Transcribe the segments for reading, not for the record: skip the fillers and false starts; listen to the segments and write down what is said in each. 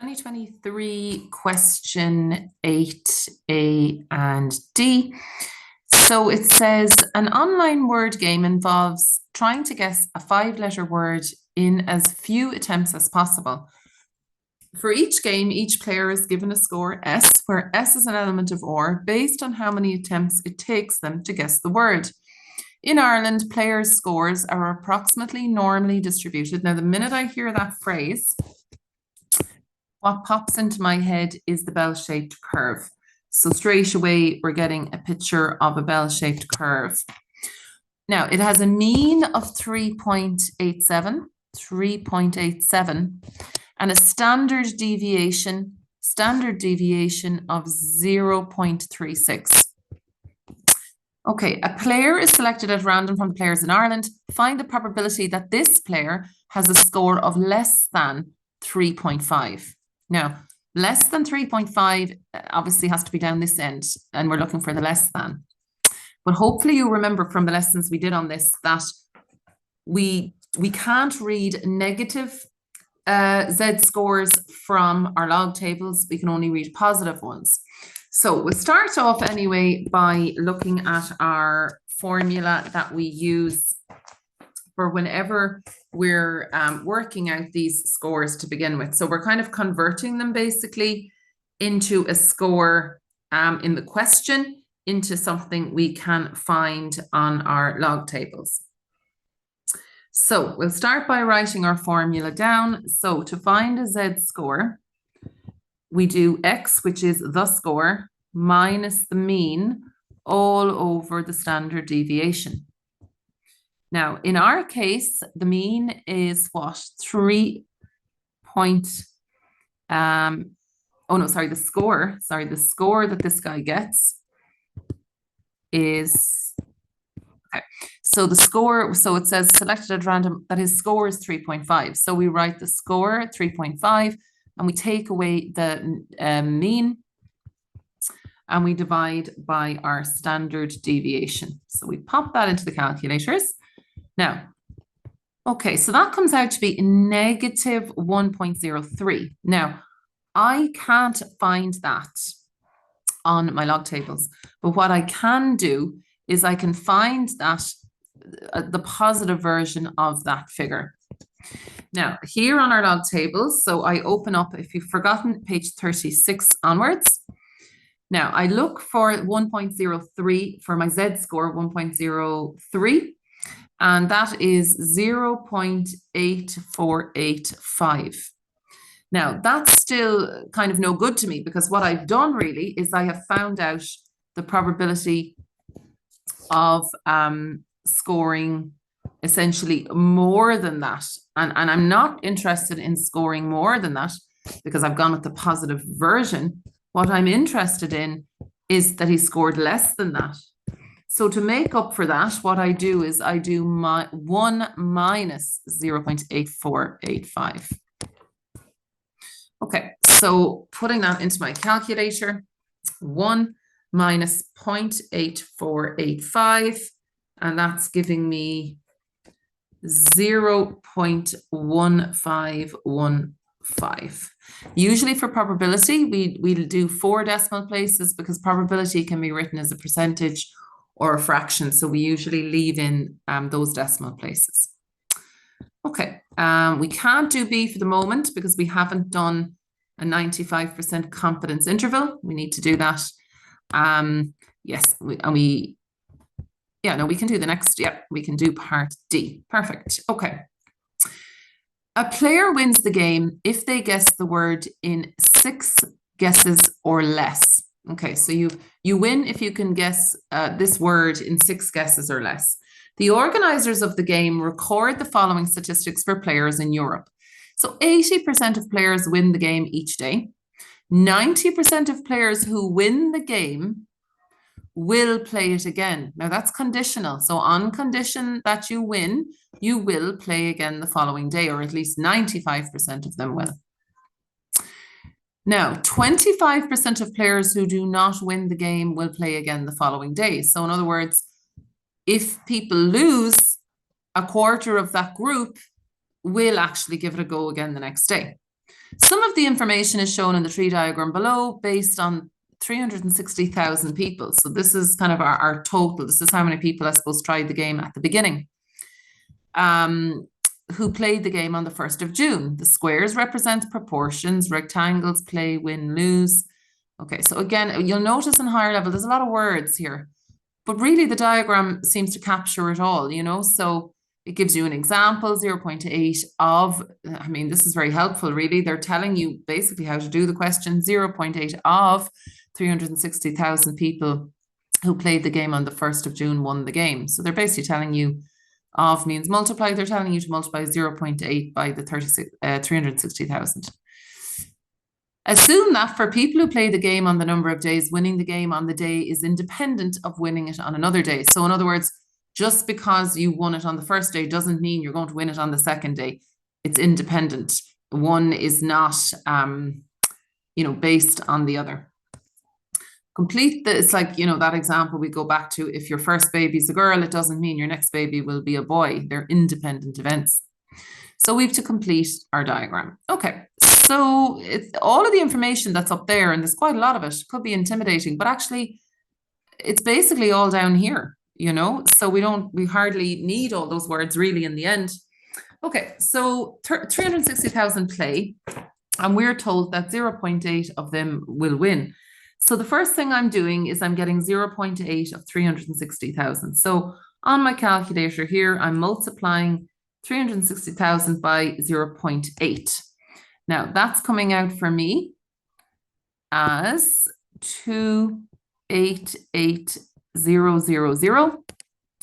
2023 question 8A and D. So it says an online word game involves trying to guess a 5-letter word in as few attempts as possible. For each game, each player is given a score S, where S is an element of OR, based on how many attempts it takes them to guess the word. In Ireland, players' scores are approximately normally distributed. Now, the minute I hear that phrase, what pops into my head is the bell-shaped curve. So straight away, we're getting a picture of a bell-shaped curve. Now, it has a mean of 3.87, and a standard deviation of 0.36. Okay, a player is selected at random from players in Ireland. Find the probability that this player has a score of less than 3.5. Now, less than 3.5 obviously has to be down this end, and we're looking for the less than. But hopefully you remember from the lessons we did on this that we can't read negative Z scores from our log tables. We can only read positive ones. So we'll start off anyway by looking at our formula that we use for whenever we're working out these scores to begin with. So we're kind of converting them basically into a score in the question into something we can find on our log tables. So we'll start by writing our formula down. So to find a Z score, we do X, which is the score, minus the mean all over the standard deviation. Now, in our case, the mean is what? The score that this guy gets is, okay. So the score, so it says selected at random, that his score is 3.5. So we write the score 3.5 and we take away the mean and we divide by our standard deviation. So we pop that into the calculators. Now, okay, so that comes out to be negative 1.03. Now, I can't find that on my log tables, but what I can do is I can find that the positive version of that figure. Now, here on our log tables, so I open up, if you've forgotten, page 36 onwards. Now, I look for 1.03 for my Z score, 1.03. And that is 0.8485. Now, that's still kind of no good to me because what I've done really is I have found out the probability of scoring essentially more than that. And I'm not interested in scoring more than that because I've gone with the positive version. What I'm interested in is that he scored less than that. So to make up for that, what I do is I do 1 minus 0.8485. Okay, so putting that into my calculator, 1 minus 0.8485, and that's giving me 0.1515. Usually for probability, we'll do 4 decimal places because probability can be written as a percentage or a fraction. So we usually leave in those decimal places. Okay, we can't do B for the moment because we haven't done a 95% confidence interval. We need to do that. Yes, we can do the next, we can do part D. Perfect, okay. A player wins the game if they guess the word in 6 guesses or less. Okay, so you win if you can guess this word in 6 guesses or less. The organizers of the game record the following statistics for players in Europe. So 80% of players win the game each day. 90% of players who win the game will play it again. Now that's conditional. So on condition that you win, you will play again the following day, or at least 95% of them will. Now, 25% of players who do not win the game will play again the following day. So in other words, if people lose, a quarter of that group will actually give it a go again the next day. Some of the information is shown in the tree diagram below based on 360,000 people. So this is kind of our total. This is how many people, I suppose, tried the game at the beginning. Who played the game on the 1st of June. The squares represent proportions, rectangles play, win, lose. Okay, so again, you'll notice in higher level, there's a lot of words here, but really the diagram seems to capture it all, you know, so it gives you an example, 0.8 of, I mean, this is very helpful, really. They're telling you basically how to do the question. 0.8 of 360,000 people who played the game on the 1st of June won the game. So they're basically telling you of means multiply. They're telling you to multiply 0.8 by the 360,000. Assume that for people who play the game on the number of days, winning the game on the day is independent of winning it on another day. So in other words, just because you won it on the first day doesn't mean you're going to win it on the second day. It's independent. One is not, you know, based on the other. Complete the, it's like, you know, that example we go back to, if your first baby's a girl, it doesn't mean your next baby will be a boy. They're independent events. So we have to complete our diagram. Okay, so it's all of the information that's up there, and there's quite a lot of it, could be intimidating, but actually it's basically all down here, you know, so we hardly need all those words really in the end. Okay, so 360,000 play, and we're told that 0.8 of them will win. So the first thing I'm doing is I'm getting 0.8 of 360,000. So on my calculator here, I'm multiplying 360,000 by 0.8. Now that's coming out for me as 288,000.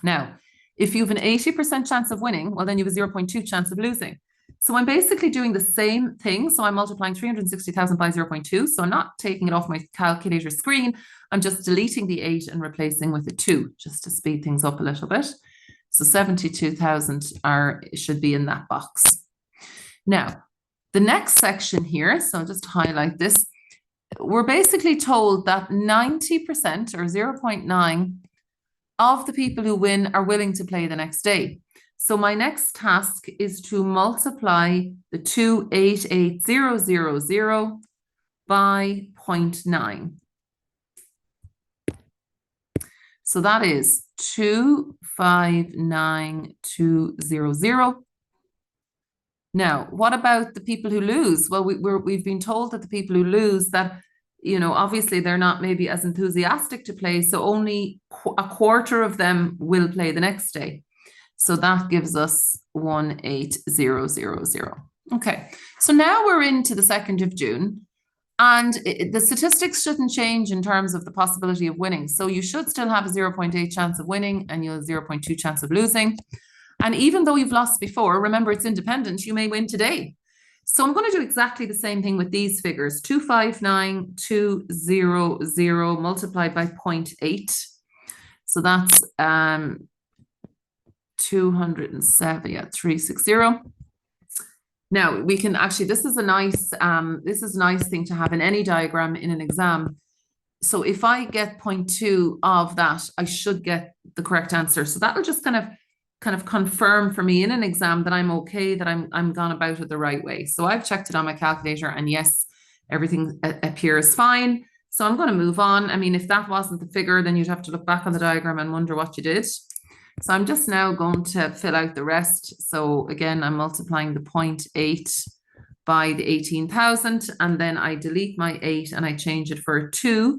Now, if you have an 80% chance of winning, well, then you have a 0.2 chance of losing. So I'm basically doing the same thing. So I'm multiplying 360,000 by 0.2. So I'm not taking it off my calculator screen. I'm just deleting the 8 and replacing with a 2, just to speed things up a little bit. So 72,000 should be in that box. Now, the next section here, so I'll just highlight this. We're basically told that 90% or 0.9 of the people who win are willing to play the next day. So my next task is to multiply the 288,000 by 0.9. So that is 259,200. Now, what about the people who lose? Well, we've been told that the people who lose, that, you know, obviously they're not maybe as enthusiastic to play, so only a quarter of them will play the next day. So that gives us 18,000. Okay, so now we're into the 2nd of June, and the statistics shouldn't change in terms of the possibility of winning. So you should still have a 0.8 chance of winning, and you'll have 0.2 chance of losing. And even though you've lost before, remember it's independent, you may win today. So I'm going to do exactly the same thing with these figures. 259,200 multiplied by 0.8. So that's 207,360. Now we can actually, this is a nice thing to have in any diagram in an exam. So if I get 0.2 of that, I should get the correct answer. So that'll just kind of confirm for me in an exam that I'm okay, that I'm gone about it the right way. So I've checked it on my calculator, and yes, everything appears fine. So I'm going to move on. I mean, if that wasn't the figure, then you'd have to look back on the diagram and wonder what you did. So I'm just now going to fill out the rest. So again, I'm multiplying the 0.8 by the 18,000, and then I delete my 8 and I change it for a 2.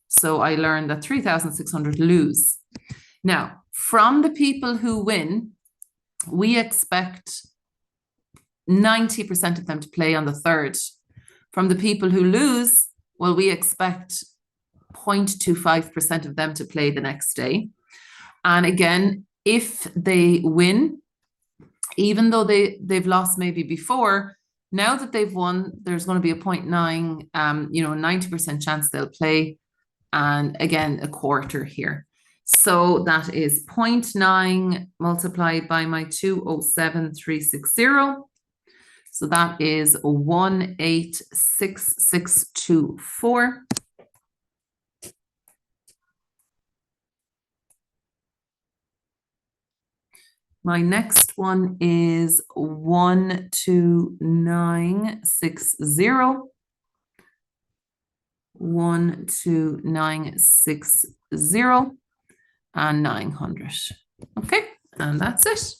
So I learned that 3,600 lose. Now, from the people who win, we expect 90% of them to play on the 3rd. From the people who lose, well, we expect 0.25% of them to play the next day. And again, if they win, even though they've lost maybe before, now that they've won, there's going to be a 0.9, 90% chance they'll play. And again, a quarter here. So that is 0.9 multiplied by my 207,360. So that is 186624. My next one is 12960. 12960 and 900. Okay, and that's it.